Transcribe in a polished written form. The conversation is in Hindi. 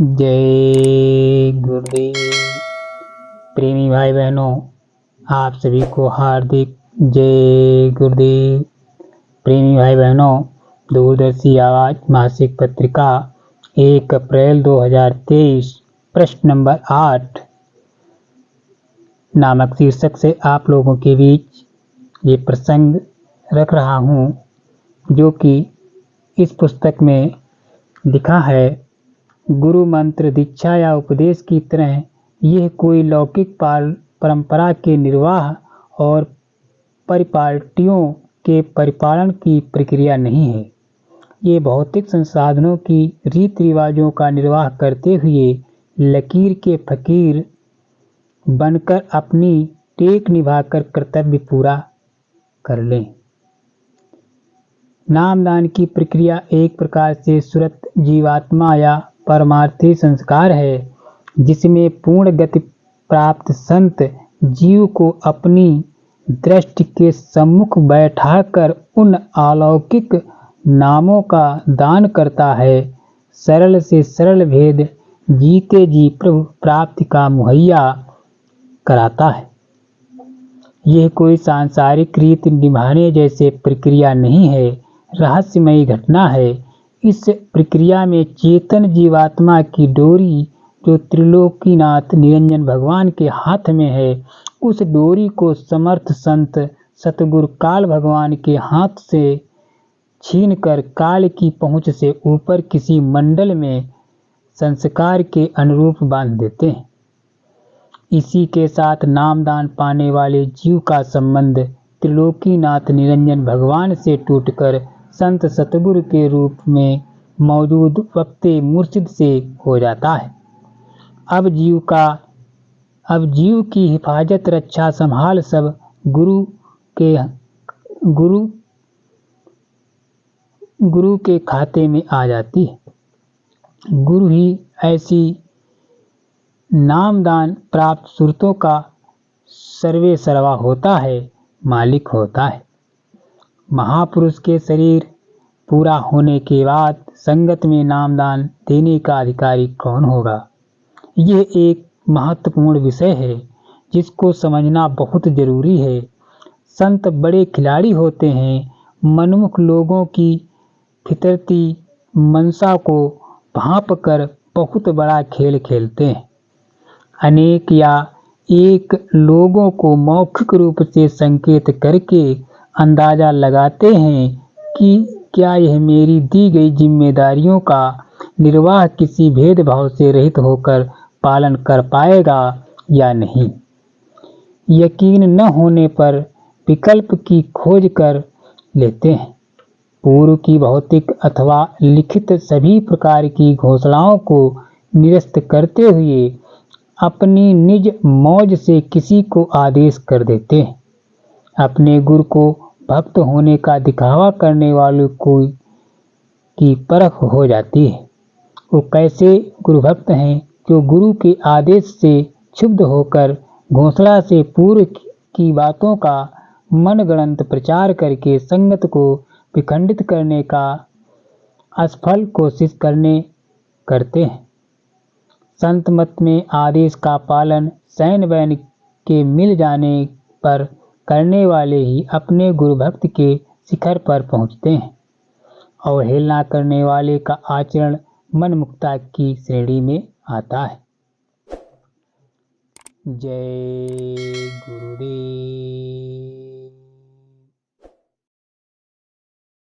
जय गुरुदेव। प्रेमी भाई बहनों, आप सभी को हार्दिक जय गुरुदेव। प्रेमी भाई बहनों, दूरदर्शी आवाज मासिक पत्रिका 1 अप्रैल 2023 प्रश्न नंबर 8 नामक शीर्षक से आप लोगों के बीच ये प्रसंग रख रहा हूँ, जो कि इस पुस्तक में लिखा है। गुरु मंत्र, दीक्षा या उपदेश की तरह यह कोई लौकिक परंपरा के निर्वाह और परिपाटियों के परिपालन की प्रक्रिया नहीं है। ये भौतिक संसाधनों की रीति रिवाजों का निर्वाह करते हुए लकीर के फकीर बनकर अपनी टेक निभाकर कर्तव्य पूरा कर लें। नामदान की प्रक्रिया एक प्रकार से सुरत जीवात्मा या परमार्थी संस्कार है, जिसमें पूर्ण गति प्राप्त संत जीव को अपनी दृष्टि के सम्मुख बैठाकर उन अलौकिक नामों का दान करता है। सरल से सरल भेद जीते जी प्रभु प्राप्ति का मुहैया कराता है। यह कोई सांसारिक रीति निभाने जैसे प्रक्रिया नहीं है, रहस्यमयी घटना है। इस प्रक्रिया में चेतन जीवात्मा की डोरी, जो त्रिलोकीनाथ निरंजन भगवान के हाथ में है, उस डोरी को समर्थ संत सतगुरु काल भगवान के हाथ से छीनकर काल की पहुंच से ऊपर किसी मंडल में संस्कार के अनुरूप बांध देते हैं। इसी के साथ नामदान पाने वाले जीव का संबंध त्रिलोकीनाथ निरंजन भगवान से टूटकर संत सतगुरु के रूप में मौजूद वक्ते मुर्शिद से हो जाता है। अब जीव की हिफाजत, रक्षा, संभाल सब गुरु के खाते में आ जाती है। गुरु ही ऐसी नामदान प्राप्त सुरतों का सर्वे सर्वा होता है, मालिक होता है। महापुरुष के शरीर पूरा होने के बाद संगत में नामदान देने का अधिकारी कौन होगा? यह एक महत्वपूर्ण विषय है, जिसको समझना बहुत जरूरी है। संत बड़े खिलाड़ी होते हैं, मनमुख लोगों की फितरती मनसा को भांप कर बहुत बड़ा खेल खेलते हैं। अनेक या एक लोगों को मौखिक रूप से संकेत करके अंदाजा लगाते हैं कि क्या यह मेरी दी गई जिम्मेदारियों का निर्वाह किसी भेदभाव से रहित होकर पालन कर पाएगा या नहीं। यकीन न होने पर विकल्प की खोज कर लेते हैं। पूर्व की भौतिक अथवा लिखित सभी प्रकार की घोषणाओं को निरस्त करते हुए अपनी निज मौज से किसी को आदेश कर देते हैं। अपने गुरु को भक्त होने का दिखावा करने वालों की परख हो जाती है। वो कैसे गुरु भक्त हैं, जो गुरु के आदेश से क्षुब्ध होकर घोषणा से पूर्व की बातों का मनगढ़ंत प्रचार करके संगत को विखंडित करने का असफल कोशिश करते हैं। संत मत में आदेश का पालन सैन्य बहन के मिल जाने पर करने वाले ही अपने गुरु भक्त के शिखर पर पहुंचते हैं। अवहेलना करने वाले का आचरण मनमुक्ता की श्रेणी में आता है। जय गुरुदेव।